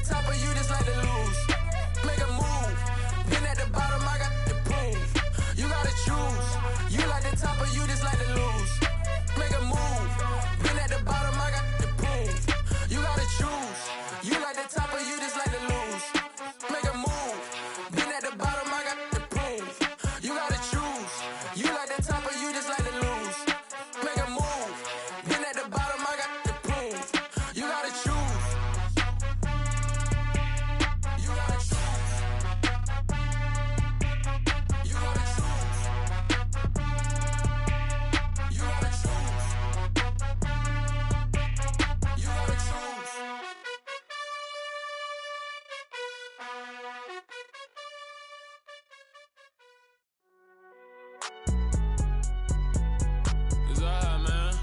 the top of you just like to lose. Make a move. Been at the bottom, I got the proof. You gotta choose. You like the top of you just like to lose. Make a move. Been at the bottom, I got the proof. You gotta choose. You like the top of you just like to lose. Make a move. Been at the bottom, I got the proof. You gotta choose. You like the top of you just like to lose. Make a move. Been at the bottom, I got the proof. You gotta choose. You gotta choose. You gotta choose. You gotta choose. You gotta choose. It's all right, man.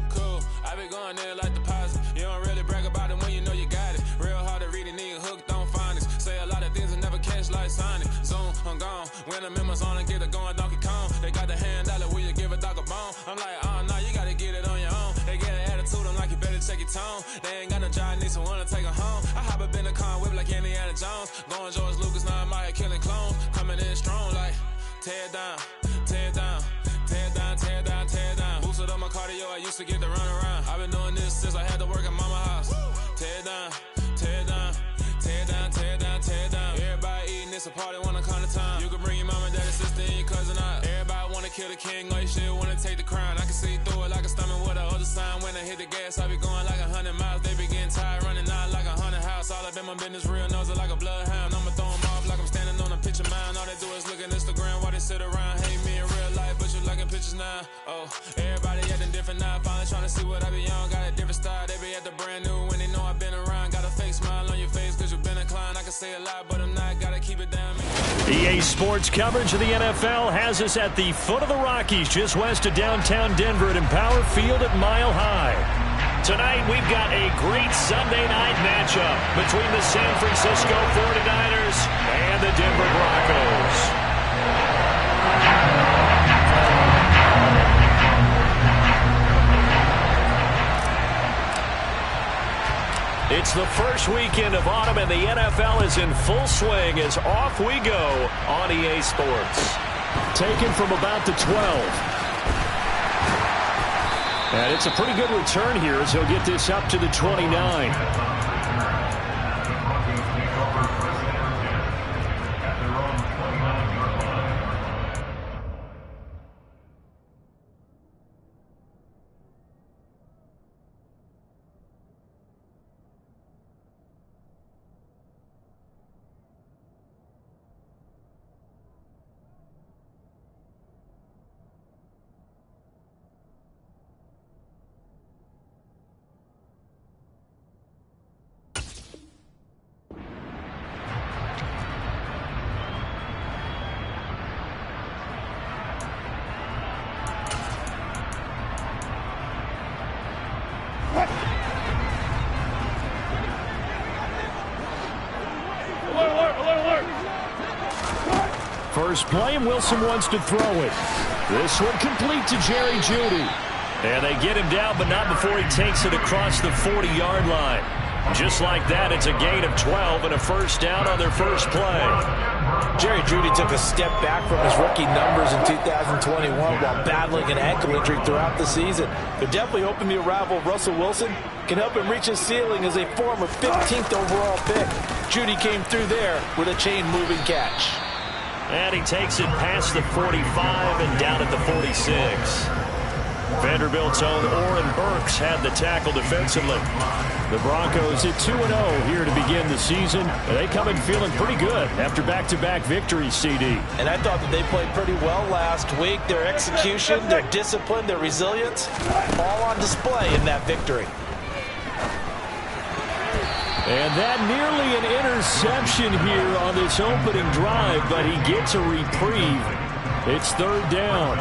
Cool. I be going there like deposit. You don't really brag about it when you know you got it. Real hard to read it, nigga hooked on phonics. Say a lot of things and never catch like Sonic. Zoom, I'm gone. When the members on and get it going Donkey Kong. They got the $100, will you give a dog a bone? I'm like, oh no, you gotta get it on your own. They get an attitude, I'm like, you better check your tone. They ain't got no job, need someone to take her home. I hop up in the car, whip like Indiana Jones. Going George Lucas, now I'm out here killing clones. Coming in strong like, tear it down, tear it down. Tear it down, tear it down, tear it down. Boosted up my cardio, I used to get to run around. I've been doing this since I had to work at mama house. Tear it down, tear it down, tear it down, tear it down, tear it down. Everybody eating, it's a party, wanna come to time. You can bring your mama, daddy, sister, and your cousin out. Everybody wanna kill the king, or you shit wanna take the crown. I can see through it like a stomach with a other sign. When I hit the gas, I be going like 100 miles. They be getting tired, running out like 100 house. All up in my business, real nose it like a bloodhound. I'ma throw 'em off like I'm standing on a picture mound. All they do is look at Instagram while they sit around. Hate me in real life, but you liking pictures now. Oh, everybody acting different now. Finally trying to see what I be on. Got a different style, they be at the brand new when they know I've been around. Got a fake smile on your face cause you've been inclined. I can say a lot, but I'm not. Gotta keep it down. EA Sports coverage of the NFL has us at the foot of the Rockies, just west of downtown Denver at Empower Field at Mile High. Tonight, we've got a great Sunday night matchup between the San Francisco 49ers and the Denver Broncos. It's the first weekend of autumn, and the NFL is in full swing as off we go on EA Sports. Taken from about the 12. And it's a pretty good return here as he'll get this up to the 29. First play, and Wilson wants to throw it. This one complete to Jerry Jeudy. And they get him down, but not before he takes it across the 40-yard line. Just like that, it's a gain of 12 and a first down on their first play. Jerry Jeudy took a step back from his rookie numbers in 2021 while battling an ankle injury throughout the season. They're definitely hoping the arrival of Russell Wilson can help him reach his ceiling as a former 15th overall pick. Jeudy came through there with a chain-moving catch. And he takes it past the 45 and down at the 46. Vanderbilt's own Oren Burks had the tackle defensively. The Broncos at 2-0 here to begin the season. They come in feeling pretty good after back-to-back victories, CD. And I thought that they played pretty well last week. Their execution, their discipline, their resilience, all on display in that victory. And that nearly an interception here on this opening drive, but he gets a reprieve. It's third down.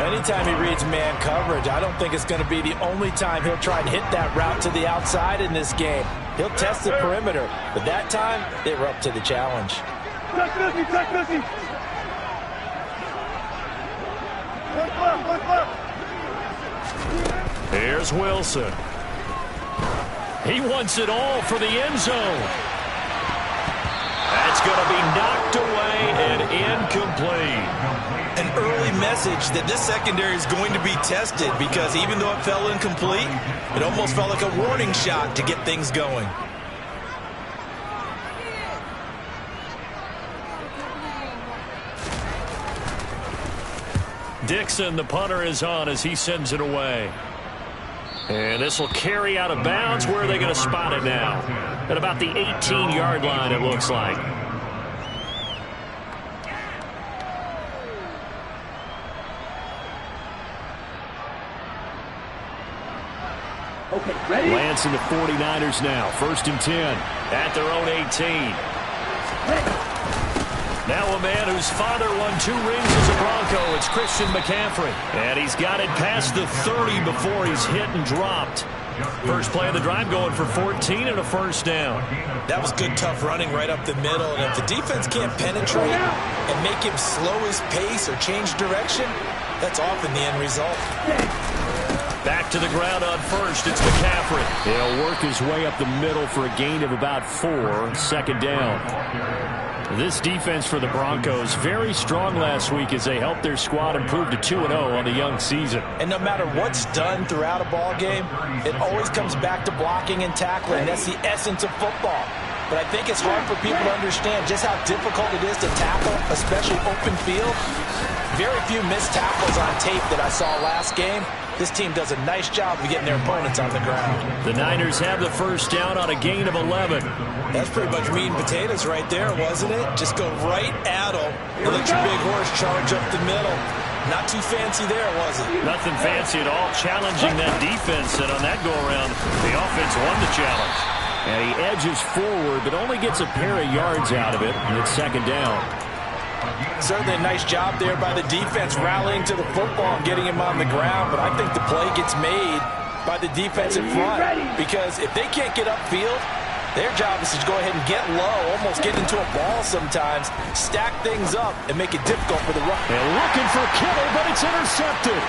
Anytime he reads man coverage, I don't think it's going to be the only time he'll try and hit that route to the outside in this game. He'll test the perimeter, but that time they were up to the challenge. Here's Wilson. He wants it all for the end zone. That's going to be knocked away and incomplete. An early message that this secondary is going to be tested, because even though it fell incomplete, it almost felt like a warning shot to get things going. Dixon, the punter, is on as he sends it away. And this will carry out of bounds. Where are they going to spot it now? At about the 18-yard line, it looks like. Okay, ready? Lance and the 49ers now. 1st and 10 at their own 18. Now a man whose father won 2 rings as a Bronco. It's Christian McCaffrey. And he's got it past the 30 before he's hit and dropped. First play of the drive going for 14 and a first down. That was good, tough running right up the middle. And if the defense can't penetrate and make him slow his pace or change direction, that's often the end result. Back to the ground on first. It's McCaffrey. He'll work his way up the middle for a gain of about 4. Second down. This defense for the Broncos, very strong last week as they helped their squad improve to 2-0 on the young season. And no matter what's done throughout a ball game, it always comes back to blocking and tackling. That's the essence of football. But I think it's hard for people to understand just how difficult it is to tackle, especially open field. Very few missed tackles on tape that I saw last game. This team does a nice job of getting their opponents on the ground. The Niners have the first down on a gain of 11. That's pretty much meat and potatoes right there, wasn't it? Just go right at them and let your big horse charge up the middle. Not too fancy there, was it? Nothing fancy at all. Challenging that defense, and on that go-around, the offense won the challenge. And he edges forward, but only gets a pair of yards out of it, and it's second down. Certainly a nice job there by the defense rallying to the football and getting him on the ground, but I think the play gets made by the defense in front, because if they can't get upfield, their job is to go ahead and get low, almost get into a ball sometimes, stack things up, and make it difficult for the run. They're looking for Kittle, but it's intercepted.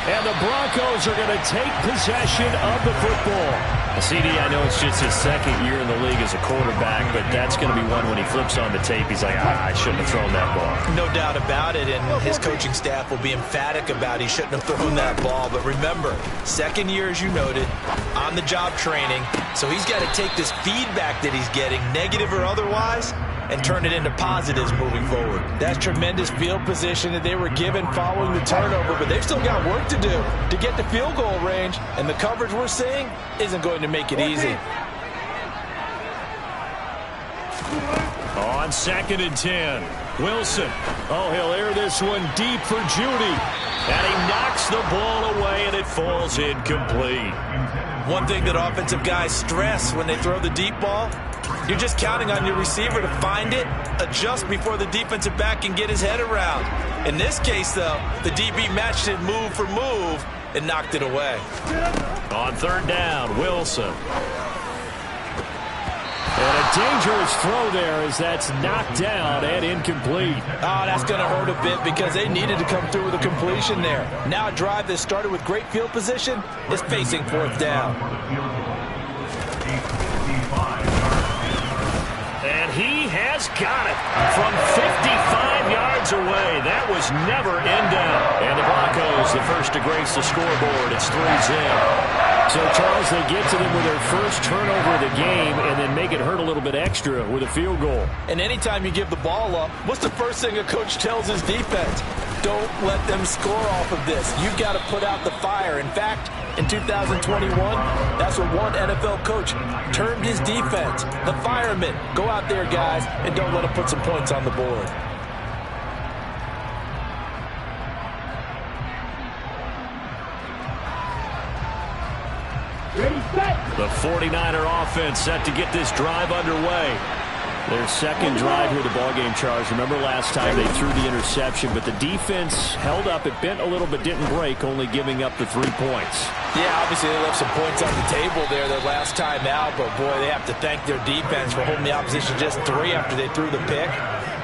And the Broncos are going to take possession of the football. CD, I know it's just his second year in the league as a quarterback, but that's going to be one when he flips on the tape, he's like, I shouldn't have thrown that ball. No doubt about it, and his coaching staff will be emphatic about he shouldn't have thrown that ball. But remember, second year, as you noted, on-the-job training, so he's got to take this feedback that he's getting, negative or otherwise, and turn it into positives moving forward. That's tremendous field position that they were given following the turnover, but they've still got work to do to get to field goal range, and the coverage we're seeing isn't going to make it easy. On 2nd and 10, Wilson. Oh, he'll air this one deep for Judy. And he knocks the ball away, and it falls incomplete. One thing that offensive guys stress when they throw the deep ball, you're just counting on your receiver to find it, adjust before the defensive back can get his head around. In this case, though, the DB matched it move for move and knocked it away. On 3rd down, Wilson. And a dangerous throw there as that's knocked down and incomplete. Oh, that's going to hurt a bit because they needed to come through with a completion there. Now a drive that started with great field position is facing 4th down. And he has got it from 55 yards away. That was never in down. And the Broncos, the first to grace the scoreboard. It's 3-0. So, Charles, they get to them with their first turnover of the game and then make it hurt a little bit extra with a field goal. And anytime you give the ball up, what's the first thing a coach tells his defense? Don't let them score off of this. You've got to put out the fire. In fact, in 2021, that's what one NFL coach termed his defense. The firemen. Go out there, guys, and don't let them put some points on the board. The 49er offense set to get this drive underway. Their second drive here, the ballgame, Charles. Remember last time they threw the interception, but the defense held up. It bent a little but didn't break, only giving up the 3 points. Yeah, obviously they left some points on the table there their last time out, but boy, they have to thank their defense for holding the opposition just 3 after they threw the pick.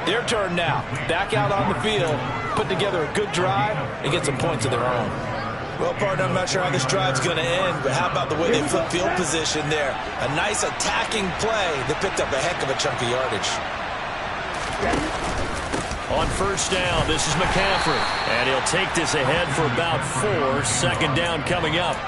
Their turn now. Back out on the field, put together a good drive, and get some points of their own. Well, partner, I'm not sure how this drive's going to end, but how about the way they flip field position there? A nice attacking play that picked up a heck of a chunk of yardage. On first down, this is McCaffrey, and he'll take this ahead for about 4. Second down coming up.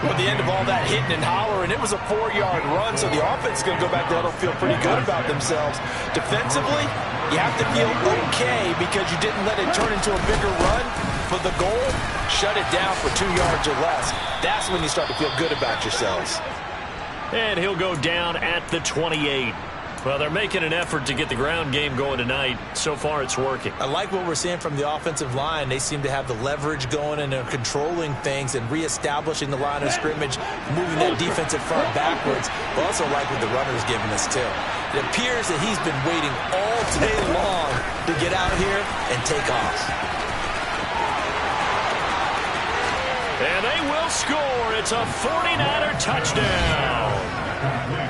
At the end of all that hitting and hollering, it was a 4-yard run, so the offense is going to go back there and feel pretty good about themselves. Defensively, you have to feel okay because you didn't let it turn into a bigger run. For the goal, shut it down for 2 yards or less. That's when you start to feel good about yourselves. And he'll go down at the 28. Well, they're making an effort to get the ground game going tonight. So far, it's working. I like what we're seeing from the offensive line. They seem to have the leverage going, and they're controlling things and reestablishing the line of scrimmage, moving that defensive front backwards. But also like what the runner's giving us, too. It appears that he's been waiting all day long to get out here and take off. And they will score. It's a 49er touchdown.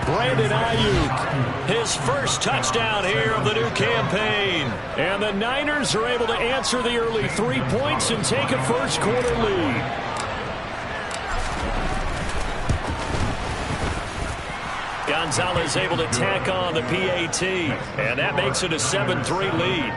Brandon Ayuk, his first touchdown here of the new campaign. And the Niners are able to answer the early 3 points and take a first-quarter lead. Gonzalez able to tack on the PAT, and that makes it a 7-3 lead.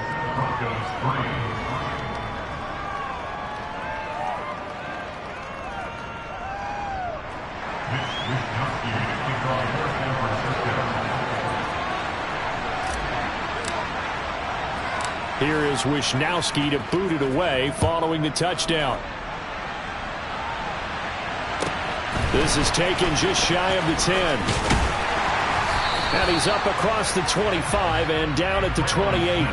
Here is Wisnowski to boot it away following the touchdown. This is taken just shy of the 10. And he's up across the 25 and down at the 28.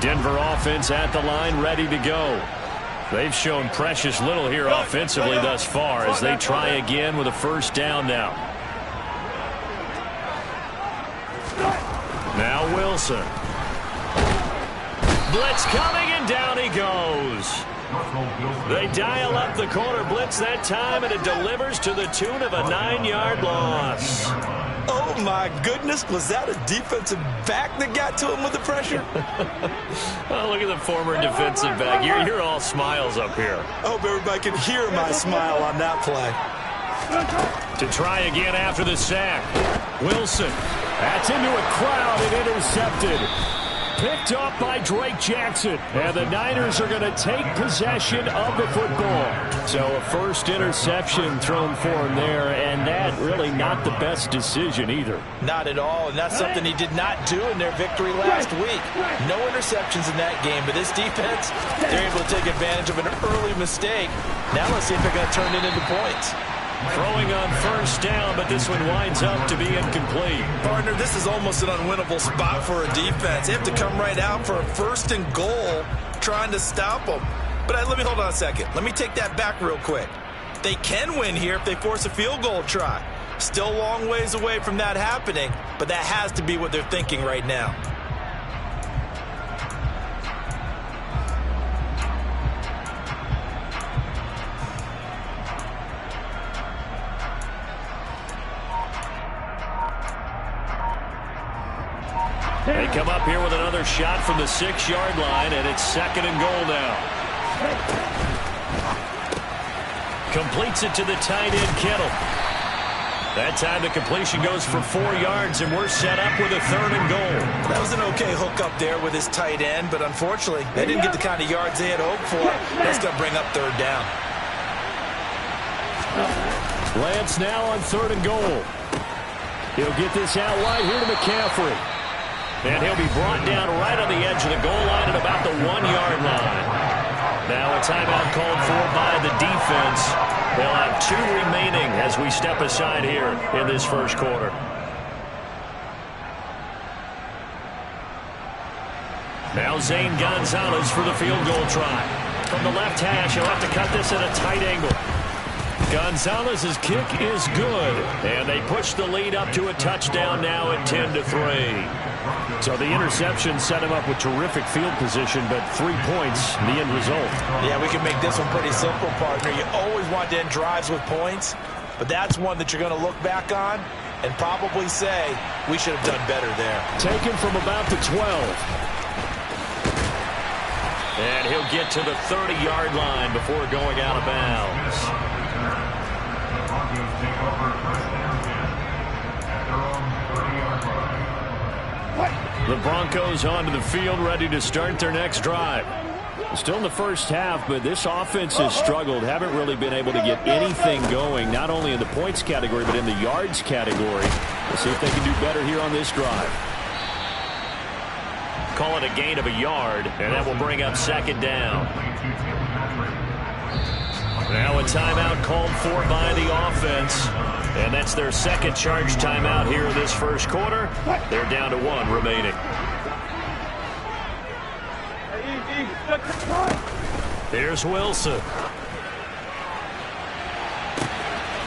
Denver offense at the line, ready to go. They've shown precious little here offensively thus far as they try again with a first down now. Now Wilson. Blitz coming, and down he goes. They dial up the corner blitz that time, and it delivers to the tune of a 9-yard loss. Oh, my goodness. Was that a defensive back that got to him with the pressure? Oh, look at the former defensive back. You're all smiles up here. I hope everybody can hear my smile on that play. To try again after the sack. Wilson. That's into a crowd and intercepted. Picked up by Drake Jackson. And the Niners are going to take possession of the football. So a first interception thrown for him there, and that really not the best decision either. Not at all, and that's something he did not do in their victory last week. No interceptions in that game, but this defense, they're able to take advantage of an early mistake. Now let's see if they're going to turn it into points. Throwing on first down, but this one winds up to be incomplete. Partner, this is almost an unwinnable spot for a defense. They have to come right out for a first and goal trying to stop them. But let me hold on a second. Let me take that back real quick. They can win here if they force a field goal try. Still a long ways away from that happening, but that has to be what they're thinking right now. They come up here with another shot from the 6-yard line, and it's second and goal now. Completes it to the tight end, Kittle. That time the completion goes for 4 yards, and we're set up with a third and goal. That was an okay hook up there with his tight end, but unfortunately, they didn't get the kind of yards they had hoped for. That's going to bring up third down. Lance now on third and goal. He'll get this out wide here to McCaffrey. And he'll be brought down right on the edge of the goal line at about the 1-yard line. Now a timeout called for by the defense. They'll have 2 remaining as we step aside here in this first quarter. Now Zane Gonzalez for the field goal try. From the left hash, he'll have to cut this at a tight angle. Gonzalez's kick is good, and they push the lead up to a touchdown now at 10-3. So the interception set him up with terrific field position, but 3 points, the end result. Yeah, we can make this one pretty simple, partner. You always want to end drives with points. but that's one that you're going to look back on and probably say, we should have done better there. Taken from about the 12. And he'll get to the 30-yard line before going out of bounds. The Broncos onto the field, ready to start their next drive. Still in the first half, but this offense has struggled. Haven't really been able to get anything going, not only in the points category, but in the yards category. We'll see if they can do better here on this drive. Call it a gain of a yard, and that will bring up second down. Now a timeout called for by the offense. And that's their second charge timeout here in this first quarter. They're down to 1 remaining. Here's Wilson.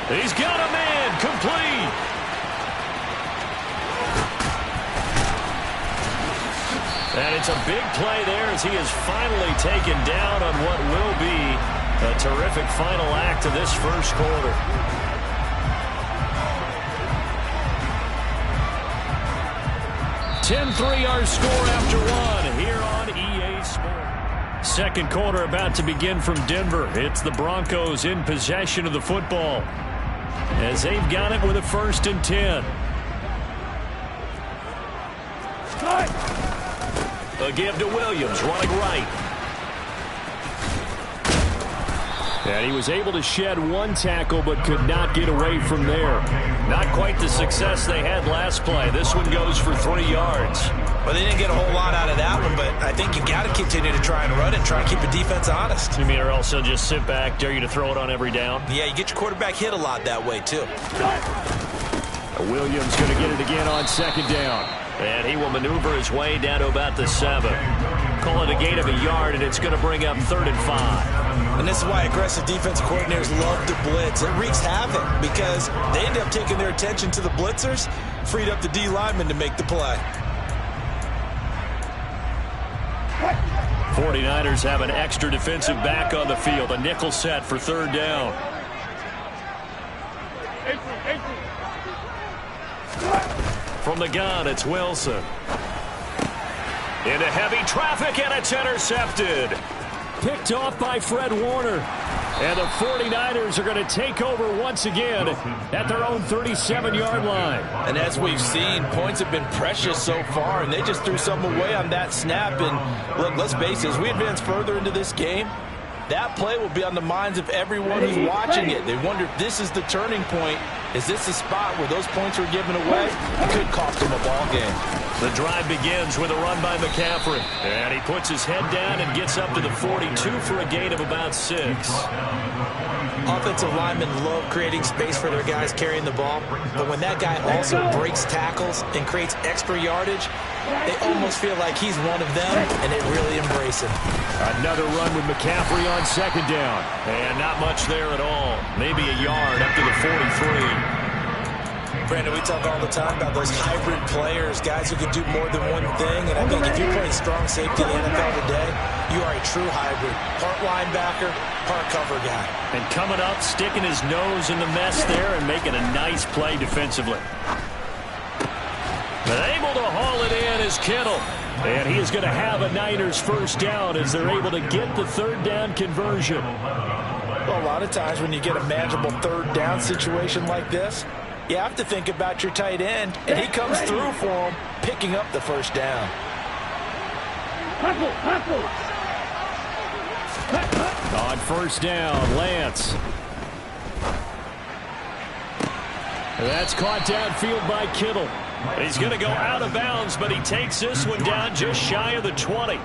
He's got a man, complete. And it's a big play there as he is finally taken down on what will be a terrific final act of this first quarter. 10-3 our score after 1 here on EA Sports. Second quarter about to begin from Denver. It's the Broncos in possession of the football as they've got it with a 1st and 10. A give to Williams, running right. And he was able to shed 1 tackle but could not get away from there. Not quite the success they had last play. This one goes for 3 yards. Well, they didn't get a whole lot out of that one, but I think you got to continue to try and run it, try and keep the defense honest. You mean or else they'll just sit back, dare you to throw it on every down? Yeah, you get your quarterback hit a lot that way, too. Williams going to get it again on 2nd down. And he will maneuver his way down to about the 7. Call it a gain of a yard, and it's going to bring up 3rd and 5. And this is why aggressive defensive coordinators love to blitz. It wreaks havoc because they end up taking their attention to the blitzers, freed up the D lineman to make the play. 49ers have an extra defensive back on the field. A nickel set for 3rd down. From the gun, it's Wilson. Into heavy traffic, and it's intercepted. Picked off by Fred Warner. And the 49ers are going to take over once again at their own 37-yard line. And as we've seen, points have been precious so far, and they just threw some away on that snap. And look, let's face it, as we advance further into this game, that play will be on the minds of everyone who's watching it. They wonder if this is the turning point. Is this the spot where those points were given away? It could cost them a ball game. The drive begins with a run by McCaffrey. And he puts his head down and gets up to the 42 for a gain of about 6. Offensive linemen love creating space for their guys carrying the ball. But when that guy also breaks tackles and creates extra yardage, they almost feel like he's one of them, and they really embrace him. Another run with McCaffrey on 2nd down. And not much there at all. Maybe a yard up to the 43. Brandon, we talk all the time about those hybrid players, guys who can do more than one thing. And I think if you're playing strong safety in the NFL today, you are a true hybrid. Part linebacker, part cover guy. And coming up, sticking his nose in the mess there and making a nice play defensively. But able to haul it in is Kittle. And he is going to have a Niners 1st down as they're able to get the 3rd down conversion. Well, a lot of times when you get a manageable 3rd down situation like this, you have to think about your tight end, and he comes through for him, picking up the 1st down. On 1st down, Lance. That's caught downfield by Kittle. He's going to go out of bounds, but he takes this one down just shy of the 20.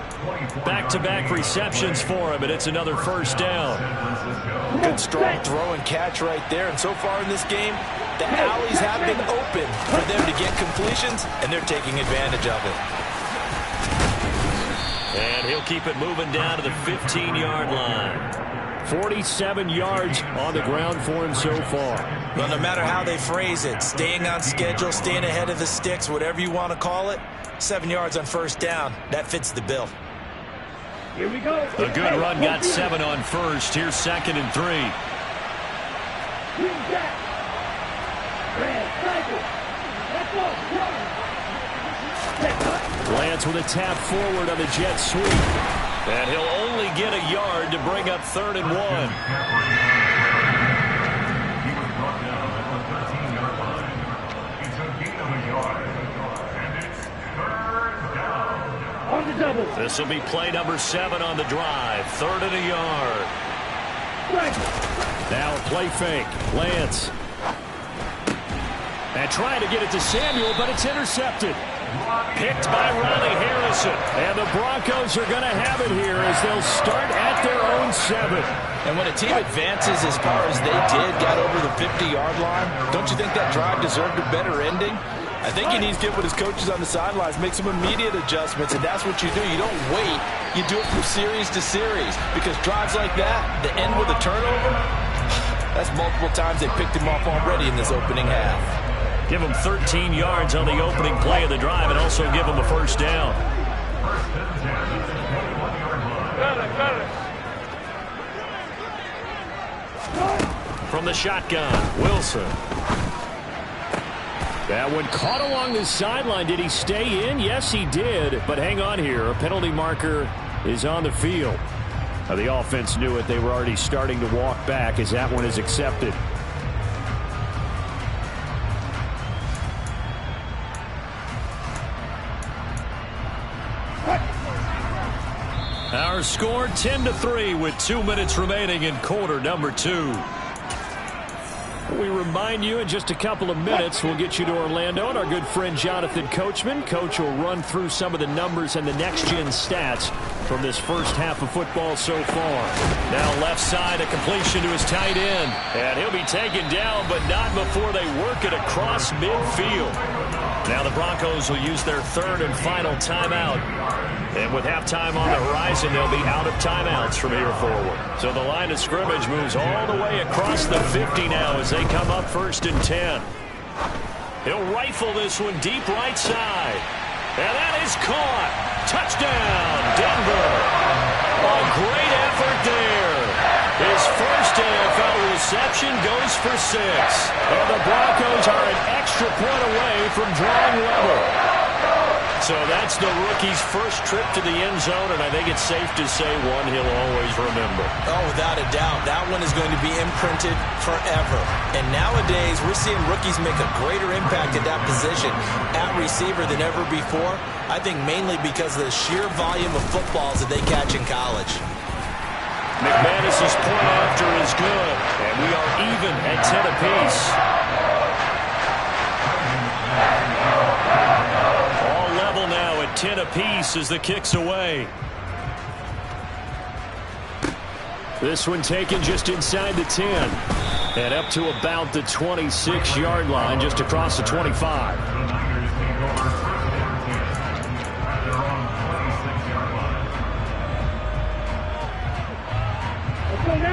Back-to-back receptions for him, and it's another 1st down. Good strong throw and catch right there. And so far in this game, the alleys have been open for them to get completions, and they're taking advantage of it. And he'll keep it moving down to the 15-yard line. 47 yards on the ground for him so far. Well, no matter how they phrase it, staying on schedule, staying ahead of the sticks, whatever you want to call it, 7 yards on 1st down, that fits the bill. Here we go. A good run got 7 on 1st. Here's 2nd and 3. Lance with a tap forward on the jet sweep. And he'll only get a yard to bring up 3rd and 1. This will be play number 7 on the drive. 3rd and a yard. Now a play fake. Lance. And trying to get it to Samuel, but it's intercepted. Picked by Riley Harrison. And the Broncos are going to have it here as they'll start at their own 7. And when a team advances as far as they did, got over the 50-yard line, don't you think that drive deserved a better ending? I think he needs to get with his coaches on the sidelines, make some immediate adjustments, and that's what you do. You don't wait. You do it from series to series, because drives like that, the end with a turnover, that's multiple times they picked him off already in this opening half. Give him 13 yards on the opening play of the drive and also give him a first down. From the shotgun, Wilson. That one caught along the sideline. Did he stay in? Yes, he did. But hang on here. A penalty marker is on the field. Now, the offense knew it. They were already starting to walk back as that one is accepted. Our score 10-3 with 2 minutes remaining in quarter number 2. We remind you in just a couple of minutes we'll get you to Orlando and our good friend Jonathan Coachman. Coach will run through some of the numbers and the next-gen stats from this first half of football so far. Now left side, a completion to his tight end. And he'll be taken down, but not before they work it across midfield. Now the Broncos will use their 3rd and final timeout. And with halftime on the horizon, they'll be out of timeouts from here forward. So the line of scrimmage moves all the way across the 50 now as they come up 1st and 10. He'll rifle this one deep right side. And that is caught. Touchdown, Denver. A great effort there. His first NFL reception goes for 6. And the Broncos are an extra point away from drawing level. So that's the rookie's first trip to the end zone, and I think it's safe to say one he'll always remember. Oh, without a doubt. That one is going to be imprinted forever. And nowadays, we're seeing rookies make a greater impact at that position at receiver than ever before. I think mainly because of the sheer volume of footballs that they catch in college. McManus's point after is good, and we are even at 10 apiece. All level now at 10 apiece as the kick's away. This one taken just inside the 10 and up to about the 26-yard line, just across the 25.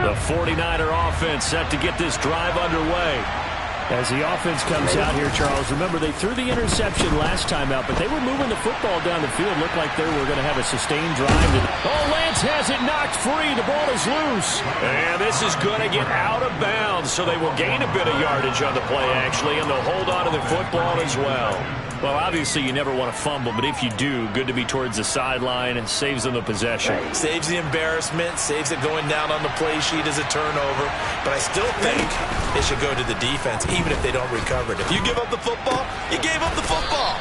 The 49er offense set to get this drive underway. As the offense comes out here, Charles, remember they threw the interception last time out, but they were moving the football down the field. Looked like they were going to have a sustained drive. Oh, Lance has it knocked free. The ball is loose. And this is going to get out of bounds, so they will gain a bit of yardage on the play, actually, and they'll hold on to the football as well. Well, obviously, you never want to fumble, but if you do, good to be towards the sideline and saves them the possession. Saves the embarrassment, saves it going down on the play sheet as a turnover. But I still think it should go to the defense, even if they don't recover it. If you give up the football, you gave up the football.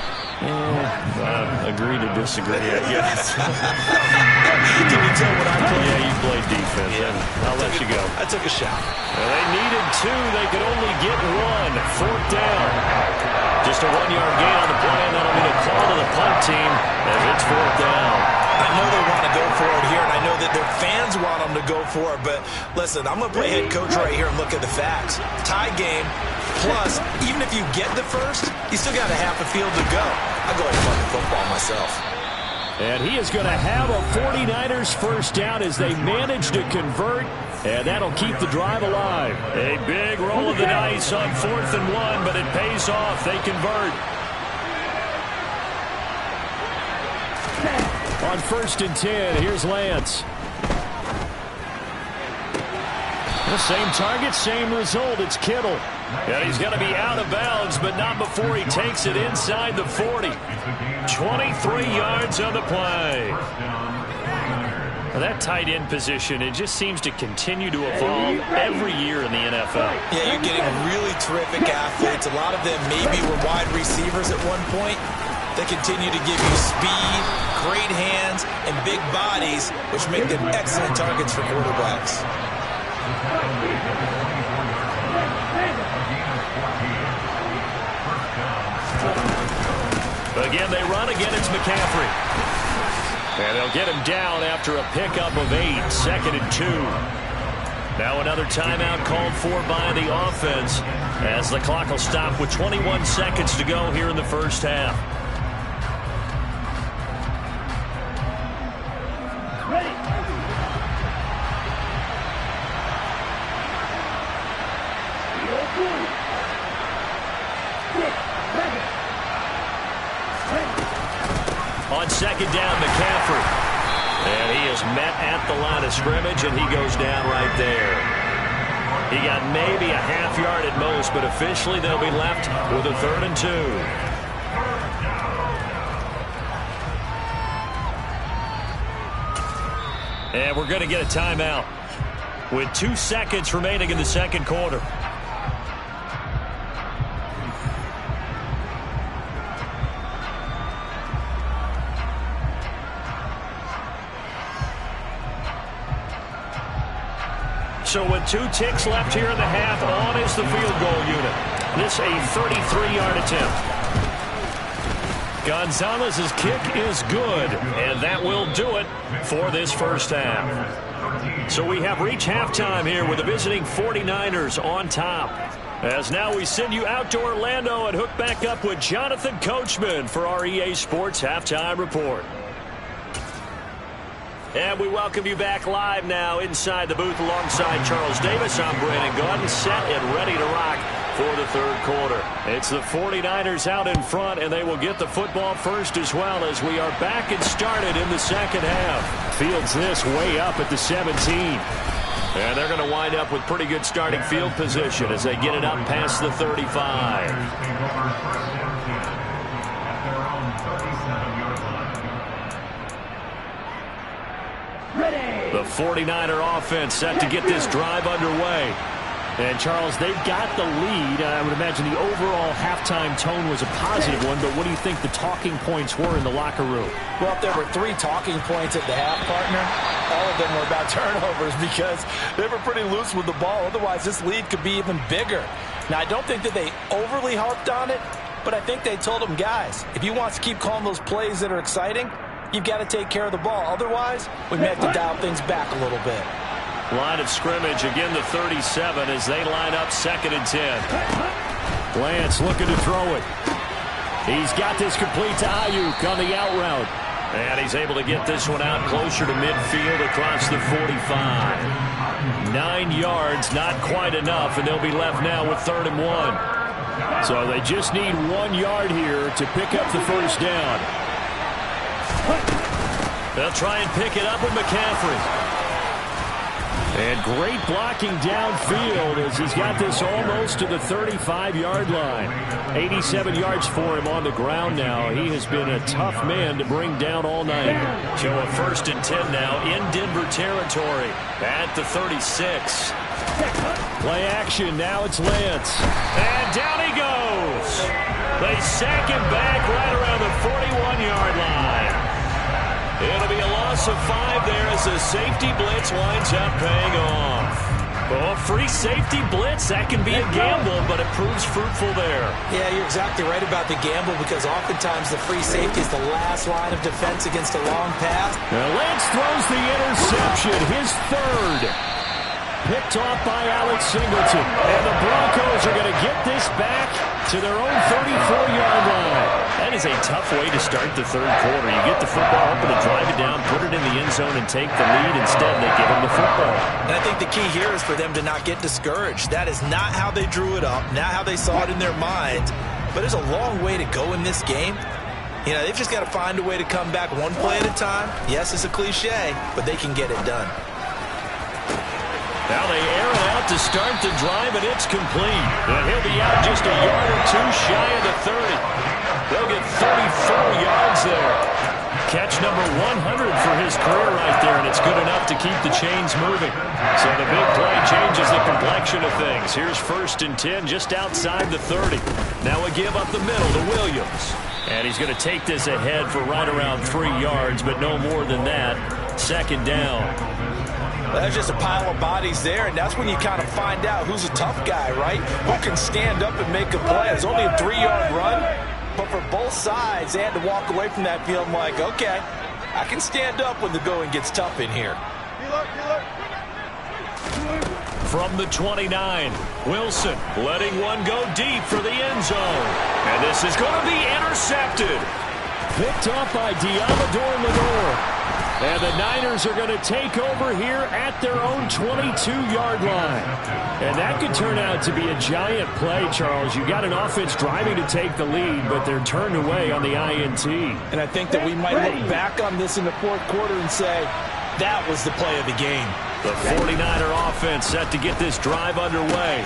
Agree to disagree, I guess. Can you tell what I played? Yeah, you played defense. Yeah. I'll let you go. I took a shot. Well, they needed 2. They could only get 1. 4th down. Just a 1-yard gain on the play, and that'll be the call to the punt team as it's 4th down. I know they want to go for it here, and I know that their fans want them to go for it, but listen, I'm going to play head coach right here and look at the facts. Tie game, plus, even if you get the first, you still got a half a field to go. I'll go ahead and punt the football myself. And he is going to have a 49ers first down as they manage to convert, and that'll keep the drive alive. A big roll of the dice on 4th and 1, but it pays off. They convert. On 1st and 10, here's Lance. The same target, same result. It's Kittle. And he's going to be out of bounds but not before he takes it inside the 40. 23 yards on the play. Well, that tight end position, it just seems to continue to evolve every year in the NFL. Yeah, you're getting really terrific athletes. A lot of them maybe were wide receivers at one point. They continue to give you speed, great hands, and big bodies, which make them excellent targets for quarterbacks. Again, they run. Again, it's McCaffrey. And they'll get him down after a pickup of 8, 2nd and 2. Now another timeout called for by the offense as the clock will stop with 21 seconds to go here in the first half. On second down, McCaffrey. And he is met at the line of scrimmage, and he goes down right there. He got maybe a half yard at most, but officially they'll be left with a 3rd and 2. And we're going to get a timeout with 2 seconds remaining in the second quarter. So with 2 ticks left here in the half, on is the field goal unit. This a 33-yard attempt. Gonzalez's kick is good, and that will do it for this first half. So we have reached halftime here with the visiting 49ers on top. As now we send you out to Orlando and hook back up with Jonathan Coachman for our EA Sports Halftime Report. And we welcome you back live now inside the booth alongside Charles Davis. I'm Brandon Gaudin, set and ready to rock for the third quarter. It's the 49ers out in front, and they will get the football first as well as we are back and started in the second half. Fields this way up at the 17. And they're going to wind up with pretty good starting field position as they get it up past the 35. The 49er offense set to get this drive underway. And, Charles, they've got the lead. I would imagine the overall halftime tone was a positive one, but what do you think the talking points were in the locker room? Well, if there were 3 talking points at the half, partner, all of them were about turnovers because they were pretty loose with the ball. Otherwise, this lead could be even bigger. Now, I don't think that they overly harped on it, but I think they told them, guys, if you want to keep calling those plays that are exciting, you've got to take care of the ball. Otherwise, we may have to dial things back a little bit. Line of scrimmage, again the 37 as they line up 2nd and 10. Lance looking to throw it. He's got this complete to Ayuk on the out route. And he's able to get this one out closer to midfield across the 45. 9 yards, not quite enough, and they'll be left now with 3rd and 1. So they just need 1 yard here to pick up the first down. They'll try and pick it up with McCaffrey. And great blocking downfield as he's got this almost to the 35-yard line. 87 yards for him on the ground now. He has been a tough man to bring down all night. So a 1st and 10 now in Denver territory at the 36. Play action. Now it's Lance. And down he goes. They sack him back right around the 41-yard line. It'll be a loss of 5 there as the safety blitz winds up paying off. Well, free safety blitz, that can be a gamble, but it proves fruitful there. Yeah, you're exactly right about the gamble because oftentimes the free safety is the last line of defense against a long pass. Now Lance throws the interception, his 3rd. Picked off by Alex Singleton. And the Broncos are going to get this back to their own 34-yard line. That is a tough way to start the third quarter. You get the football up and drive it down, put it in the end zone, and take the lead. Instead, they give them the football. And I think the key here is for them to not get discouraged. That is not how they drew it up, not how they saw it in their minds. But there's a long way to go in this game. You know, they've just got to find a way to come back one play at a time. Yes, it's a cliche, but they can get it done. Now they air it out to start the drive, and it's complete. And he'll be out just a yard or 2 shy catch number 100 for his career right there, and it's good enough to keep the chains moving. So the big play changes the complexion of things. Here's 1st and 10 just outside the 30. Now a give up the middle to Williams. And he's going to take this ahead for right around 3 yards, but no more than that. 2nd down. Well, there's just a pile of bodies there, and that's when you kind of find out who's a tough guy, right? Who can stand up and make a play. It's only a 3-yard run, but for both sides, they had to walk away from that field like, okay, I can stand up when the going gets tough in here. From the 29, Wilson letting one go deep for the end zone. And this is going to be intercepted. Picked off by Diamador Lenore. And the Niners are going to take over here at their own 22-yard line. And that could turn out to be a giant play, Charles. You got an offense driving to take the lead, but they're turned away on the INT. And I think that we might look back on this in the 4th quarter and say, that was the play of the game. The 49er offense set to get this drive underway.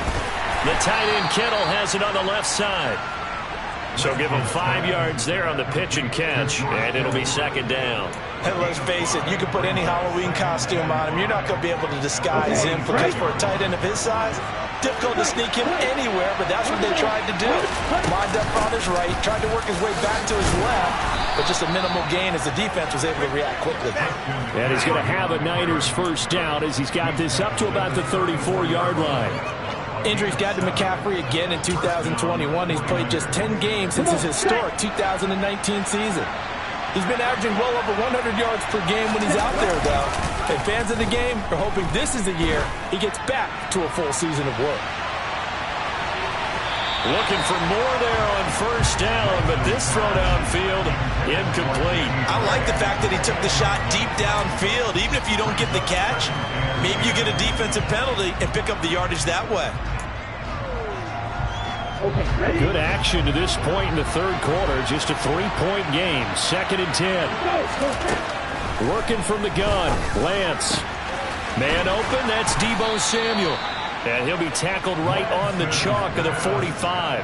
The tight end Kittle has it on the left side. So give him 5 yards there on the pitch and catch, and it'll be 2nd down. And let's face it, you can put any Halloween costume on him. You're not going to be able to disguise him, because for a tight end of his size, difficult to sneak him anywhere, but that's what they tried to do. Lined up on his right, tried to work his way back to his left, but just a minimal gain as the defense was able to react quickly. And he's going to have a Niners 1st down as he's got this up to about the 34-yard line. Injuries got to McCaffrey again in 2021. He's played just 10 games since his historic 2019 season. He's been averaging well over 100 yards per game when he's out there, though. And fans of the game are hoping this is the year he gets back to a full season of work. Looking for more there on 1st down, but this throw downfield incomplete. I like the fact that he took the shot deep downfield. Even if you don't get the catch, maybe you get a defensive penalty and pick up the yardage that way. Good action to this point in the 3rd quarter. Just a 3-point game. 2nd and 10. Working from the gun. Lance. Man open. That's Deebo Samuel. And he'll be tackled right on the chalk of the 45.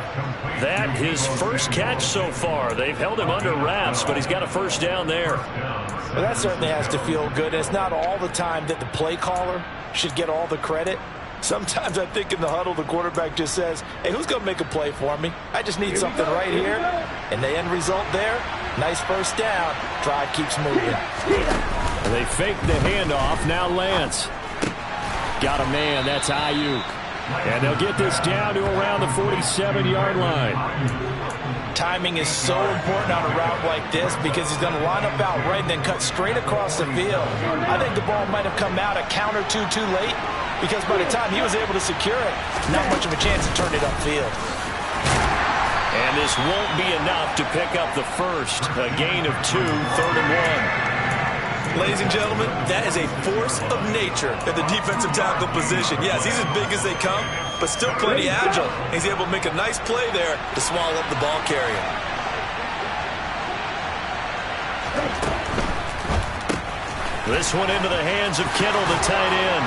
That his 1st catch so far. They've held him under wraps, but he's got a 1st down there. Well, that certainly has to feel good. It's not all the time that the play caller should get all the credit. Sometimes I think in the huddle, the quarterback just says, hey, who's going to make a play for me? I just need something right here. And the end result there, nice 1st down. Drive keeps moving. They fake the handoff. Now Lance. Got a man. That's Ayuk. And they'll get this down to around the 47-yard line. Timing is so important on a route like this because he's going to line up out right and then cut straight across the field. I think the ball might have come out a count or two too late, because by the time he was able to secure it, not much of a chance to turn it upfield. And this won't be enough to pick up the 1st. A gain of 2, 3rd and 1. Ladies and gentlemen, that is a force of nature at the defensive tackle position. Yes, he's as big as they come, but still plenty agile. He's able to make a nice play there to swallow up the ball carrier. This one into the hands of Kittle, the tight end.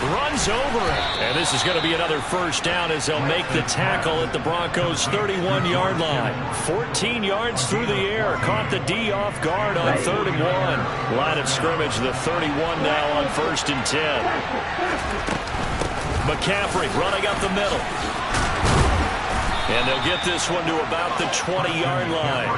Runs over it. And this is going to be another 1st down as they'll make the tackle at the Broncos' 31-yard line. 14 yards through the air. Caught the D off guard on 3rd and 1. Line of scrimmage, the 31 now on 1st and 10. McCaffrey running up the middle. And they'll get this one to about the 20-yard line.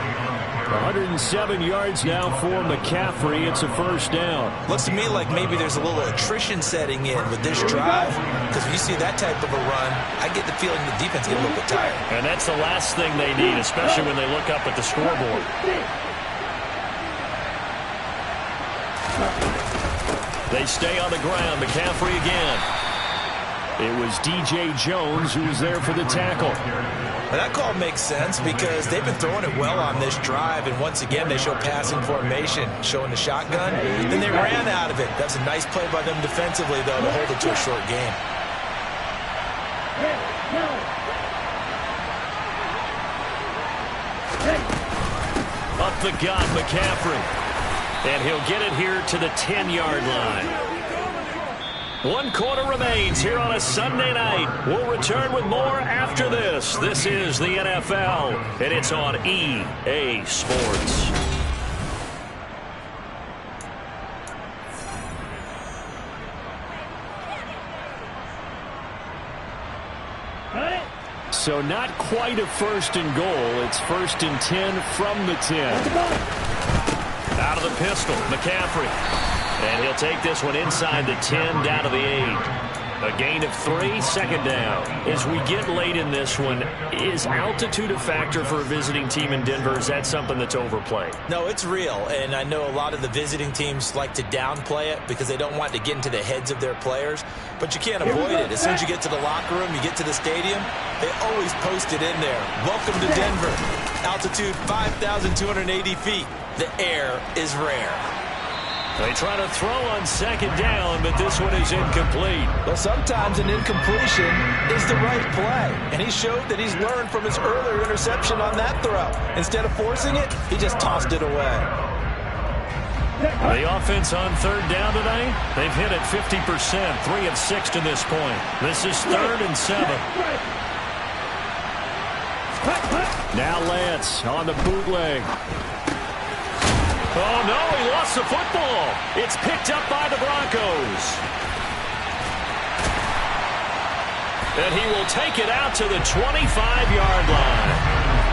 107 yards now for McCaffrey. It's a 1st down. Looks to me like maybe there's a little attrition setting in with this drive, because when you see that type of a run, I get the feeling the defense get a little bit tired. And that's the last thing they need, especially when they look up at the scoreboard. They stay on the ground. McCaffrey again. It was DJ Jones who was there for the tackle. Well, that call makes sense because they've been throwing it well on this drive, and once again they show passing formation, showing the shotgun. Then they ran out of it. That's a nice play by them defensively, though, to hold it to a short game. Up the gut, McCaffrey. And he'll get it here to the 10-yard line. 1 quarter remains here on a Sunday night. We'll return with more after this. This is the NFL, and it's on EA Sports. So not quite a first and goal. It's first and 10 from the 10. Out of the pistol, McCaffrey. And he'll take this one inside the 10, down to the 8. A gain of 3, second down. As we get late in this one, is altitude a factor for a visiting team in Denver? Is that something that's overplayed? No, it's real, and I know a lot of the visiting teams like to downplay it because they don't want to get into the heads of their players, but you can't avoid it. As soon as you get to the locker room, you get to the stadium, they always post it in there. Welcome to Denver. Altitude 5,280 feet. The air is rare. They try to throw on second down, but this one is incomplete. Well, sometimes an incompletion is the right play, and he showed that he's learned from his earlier interception on that throw. Instead of forcing it, he just tossed it away. The offense on third down today, they've hit it 50%, 3 of 6 to this point. This is 3rd and 7. Now Lance on the bootleg. Oh, no, he lost the football. It's picked up by the Broncos. And he will take it out to the 25-yard line.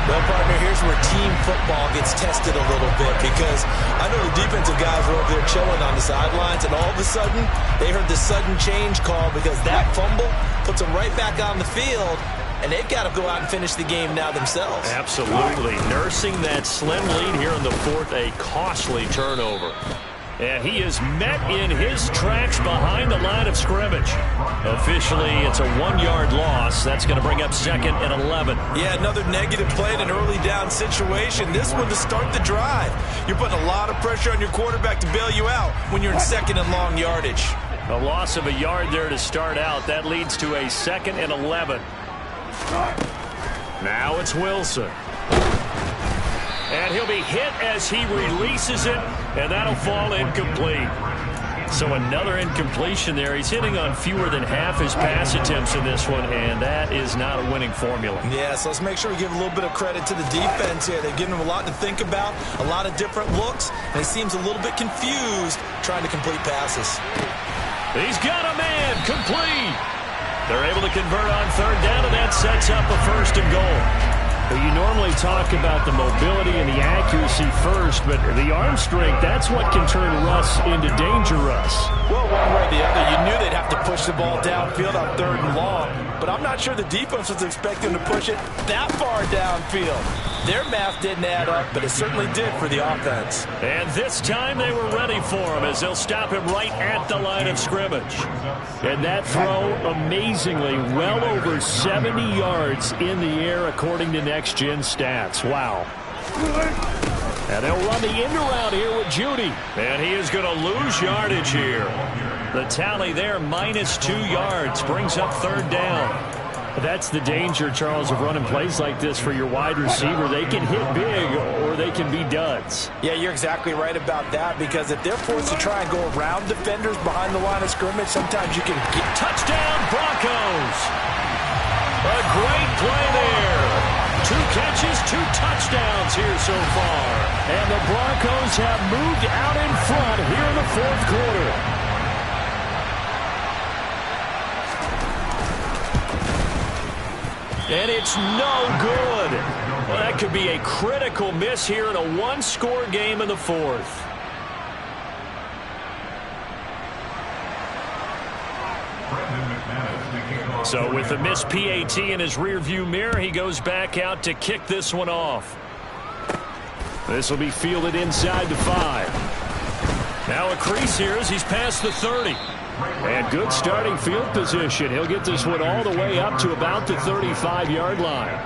Well, partner, here's where team football gets tested a little bit because I know the defensive guys were over there chilling on the sidelines, and all of a sudden, they heard the sudden change call because that fumble puts them right back on the field. And they've got to go out and finish the game now themselves. Absolutely. Nursing that slim lead here in the 4th, a costly turnover. And he is met in his tracks behind the line of scrimmage. Officially, it's a 1-yard loss. That's going to bring up 2nd and 11. Yeah, another negative play in an early down situation. This one to start the drive. You're putting a lot of pressure on your quarterback to bail you out when you're in 2nd and long yardage. A loss of a yard there to start out. That leads to a 2nd and 11. Now it's Wilson. And he'll be hit as he releases it, and that'll fall incomplete. So another incompletion there. He's hitting on fewer than half his pass attempts in this one, and that is not a winning formula. Yeah, so let's make sure we give a little bit of credit to the defense here. They've given him a lot to think about, a lot of different looks, and he seems a little bit confused trying to complete passes. He's got a man, complete. They're able to convert on third down, and that sets up a 1st and goal. Well, you normally talk about the mobility and the accuracy first, but the arm strength, that's what can turn Russ into danger Russ. Well, one way or the other, you knew they'd have to push the ball downfield on 3rd and long, but I'm not sure the defense was expecting to push it that far downfield. Their math didn't add up, but it certainly did for the offense. And this time they were ready for him as they'll stop him right at the line of scrimmage. And that throw, amazingly, well over 70 yards in the air according to Next Gen Stats. Wow. And they'll run the end around here with Judy. And he is going to lose yardage here. The tally there, -2 yards, brings up 3rd down. That's the danger, Charles, of running plays like this for your wide receiver. They can hit big or they can be duds. Yeah, you're exactly right about that because if they're forced to try and go around defenders behind the line of scrimmage, sometimes you can get... Touchdown, Broncos! A great play there. 2 catches, 2 touchdowns here so far. And the Broncos have moved out in front here in the 4th quarter. And it's no good. Well, that could be a critical miss here in a 1-score game in the 4th. So with the missed PAT in his rearview mirror, he goes back out to kick this one off. This will be fielded inside the 5. Now a crease here as he's past the 30. And good starting field position. He'll get this one all the way up to about the 35-yard line.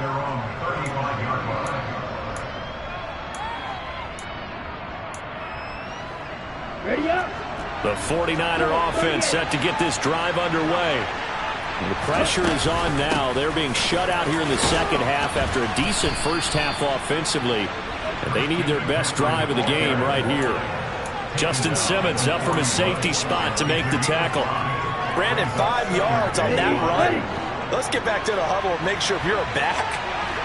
Ready up. The 49er offense set to get this drive underway. The pressure is on now. They're being shut out here in the second half after a decent first half offensively. And they need their best drive of the game right here. Justin Simmons up from his safety spot to make the tackle. Brandon, 5 yards on that run. Let's get back to the huddle and make sure if you're a back,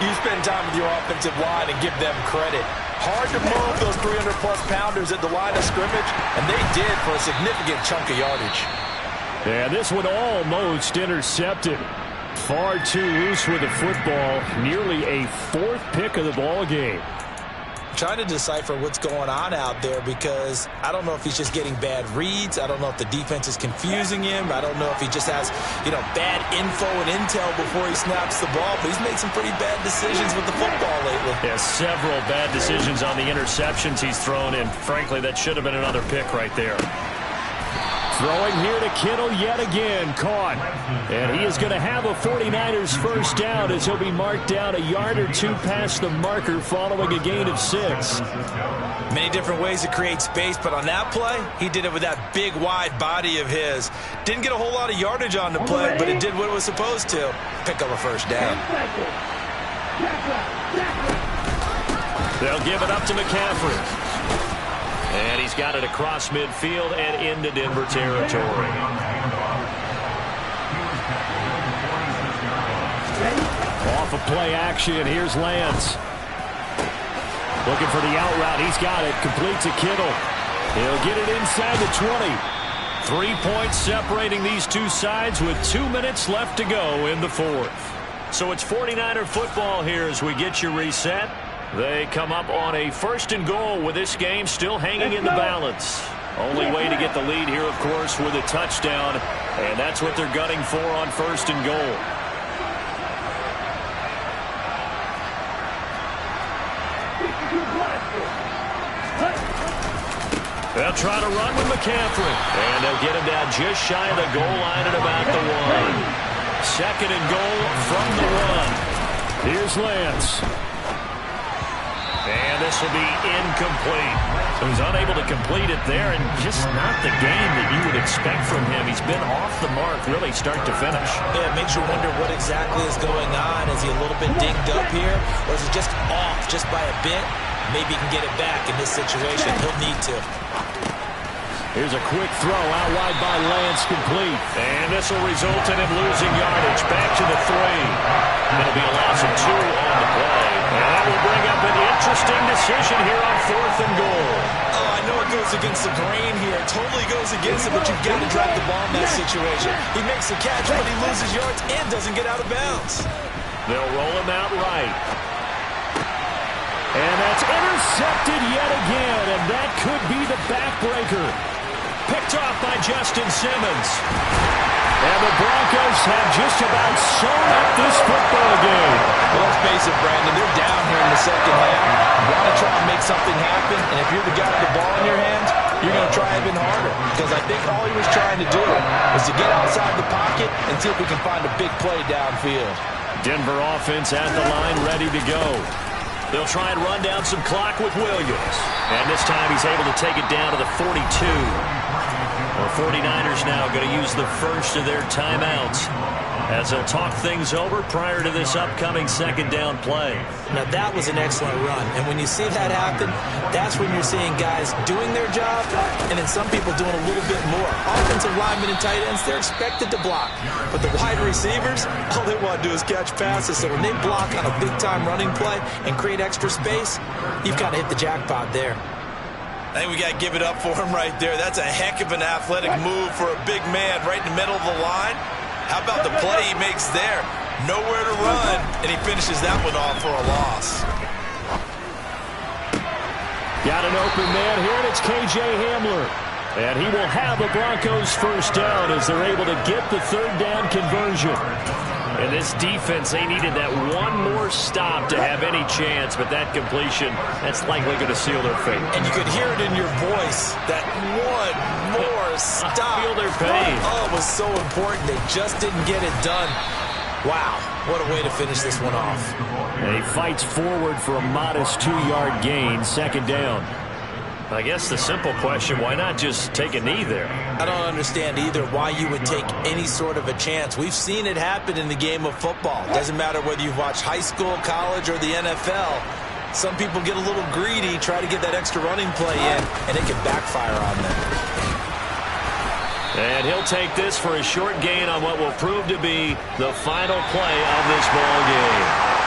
you spend time with your offensive line and give them credit. Hard to move those 300-plus pounders at the line of scrimmage, and they did for a significant chunk of yardage. And this one almost intercepted. Far too loose with the football. Nearly a fourth pick of the ball game. Trying to decipher what's going on out there because I don't know if he's just getting bad reads. I don't know if the defense is confusing him. I don't know if he just has, bad info and intel before he snaps the ball. But he's made some pretty bad decisions with the football lately. Yeah, several bad decisions on the interceptions he's thrown in. Frankly, that should have been another pick right there. Throwing here to Kittle yet again. Caught. And he is going to have a 49ers first down as he'll be marked down a yard or two past the marker following a gain of 6. Many different ways to create space, but on that play, he did it with that big, wide body of his. Didn't get a whole lot of yardage on the play, but it did what it was supposed to. Pick up a first down. They'll give it up to McCaffrey. And he's got it across midfield and into Denver territory. Off of play action, here's Lance. Looking for the out route, he's got it, complete to Kittle. He'll get it inside the 20. 3 points separating these two sides with 2 minutes left to go in the fourth. So it's 49er football here as we get you reset. They come up on a 1st and goal with this game still hanging in the balance. Only way to get the lead here, of course, with a touchdown. And that's what they're gunning for on 1st and goal. They'll try to run with McCaffrey. And they'll get him down just shy of the goal line at about the 1. 2nd and goal from the 1. Here's Lance. And this will be incomplete. So he's unable to complete it there, and just not the game that you would expect from him. He's been off the mark really start to finish. Yeah, it makes you wonder what exactly is going on. Is he a little bit dinged up here, or is he just off just by a bit? Maybe he can get it back in this situation. He'll need to. Here's a quick throw out wide by Lance, complete. And this will result in him losing yardage. Back to the 3. It'll be a loss of 2 on the play. And that will bring up an interesting decision here on 4th and goal. Oh, I know it goes against the grain here. It totally goes against it, but you've got to drop the ball in that situation. He makes the catch, but he loses yards and doesn't get out of bounds. They'll roll him out right. And that's intercepted yet again, and that could be the backbreaker. Picked off by Justin Simmons. And the Broncos have just about sewn up this football game. Well, let's face it, Brandon, they're down here in the second half. You want to try and make something happen, and if you're the guy with the ball in your hands, you're going to try even harder. Because I think all he was trying to do was to get outside the pocket and see if we can find a big play downfield. Denver offense at the line, ready to go. They'll try and run down some clock with Williams. And this time he's able to take it down to the 42. The 49ers now going to use the first of their timeouts as they'll talk things over prior to this upcoming 2nd down play. Now that was an excellent run, and when you see that happen, that's when you're seeing guys doing their job and then some people doing a little bit more. Offensive linemen and tight ends, they're expected to block, but the wide receivers, all they want to do is catch passes. So when they block on a big-time running play and create extra space, you've got to hit the jackpot there. I think we got to give it up for him right there. That's a heck of an athletic move for a big man right in the middle of the line. How about the play he makes there? Nowhere to run, and he finishes that one off for a loss. Got an open man here, and it's K.J. Hamler. And he will have the Broncos first down as they're able to get the 3rd down conversion. And this defense, they needed that one more stop to have any chance, but that completion, that's likely going to seal their fate. And you could hear it in your voice, that one more stop. Feel their pain. Oh, it was so important. They just didn't get it done. Wow, what a way to finish this one off. And he fights forward for a modest 2-yard gain, 2nd down. I guess the simple question, why not just take a knee there? I don't understand either why you would take any sort of a chance. We've seen it happen in the game of football. Doesn't matter whether you've watched high school, college, or the NFL. Some people get a little greedy, try to get that extra running play in, and it can backfire on them. And he'll take this for a short gain on what will prove to be the final play of this ball game.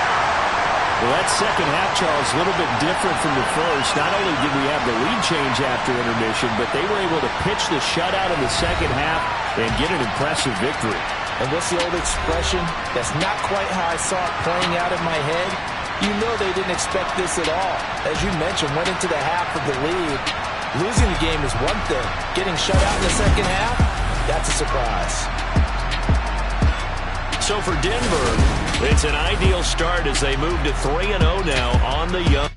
Well, that second half, Charles, a little bit different from the first. Not only did we have the lead change after intermission, but they were able to pitch the shutout in the second half and get an impressive victory. And what's the old expression? That's not quite how I saw it playing out in my head. You know they didn't expect this at all. As you mentioned, went into the half of the lead. Losing the game is one thing. Getting shut out in the second half, that's a surprise. So for Denver, it's an ideal start as they move to 3-0 now on the young.